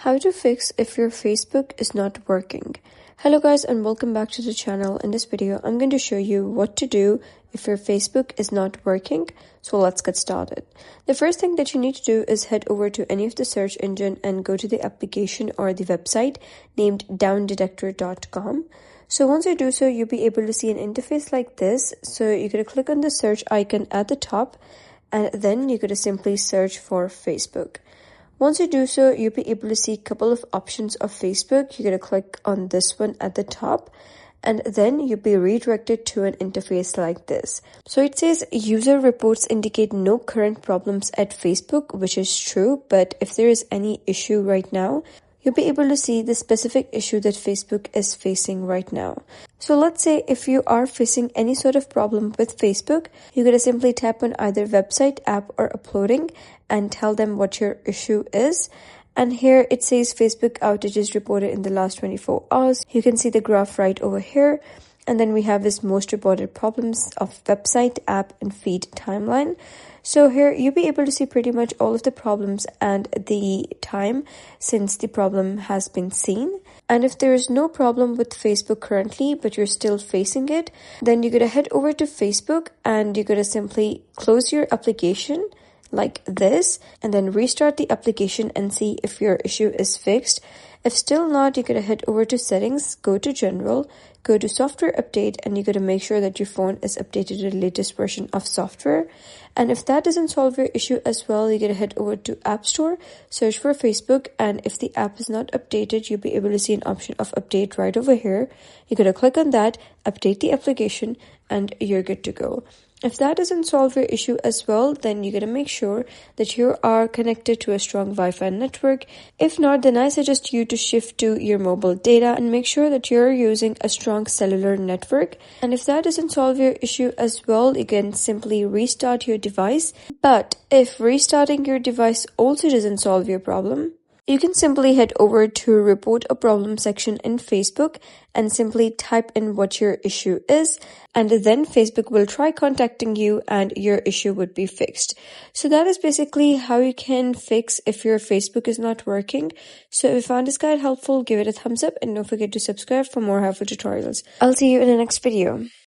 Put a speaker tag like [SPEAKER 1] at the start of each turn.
[SPEAKER 1] How to fix if your Facebook is not working. Hello guys and welcome back to the channel. In this video, I'm going to show you what to do if your Facebook is not working. So let's get started. The first thing that you need to do is head over to any of the search engine and go to the application or the website named downdetector.com. So once you do so, you'll be able to see an interface like this. So you're going to click on the search icon at the top and then you're going to simply search for Facebook. Once you do so, you'll be able to see a couple of options of Facebook. You're going to click on this one at the top and then you'll be redirected to an interface like this. So it says user reports indicate no current problems at Facebook, which is true, but if there is any issue right now, you'll be able to see the specific issue that Facebook is facing right now. So let's say if you are facing any sort of problem with Facebook, you're going to simply tap on either website, app, or uploading and tell them what your issue is. And here it says Facebook outages reported in the last 24 hours. You can see the graph right over here. And then we have this most reported problems of website, app, and feed timeline. So here you'll be able to see pretty much all of the problems and the time since the problem has been seen. And if there is no problem with Facebook currently, but you're still facing it, then you're going to head over to Facebook and you're going to simply close your application like this and then restart the application and see if your issue is fixed. If still not, you're going to head over to settings, go to general, go to software update, and you're going to make sure that your phone is updated to the latest version of software. And if that doesn't solve your issue as well, you're going to head over to App Store, search for Facebook, and if the app is not updated, you'll be able to see an option of update right over here. You're going to click on that, update the application, and you're good to go. If that doesn't solve your issue as well, then you're going to make sure that you are connected to a strong Wi-Fi network. If not, then I suggest you to shift to your mobile data and make sure that you're using a strong cellular network. And if that doesn't solve your issue as well, you can simply restart your device. But if restarting your device also doesn't solve your problem, you can simply head over to report a problem section in Facebook and simply type in what your issue is, and then Facebook will try contacting you and your issue would be fixed. So that is basically how you can fix if your Facebook is not working. So if you found this guide helpful, give it a thumbs up and don't forget to subscribe for more helpful tutorials. I'll see you in the next video.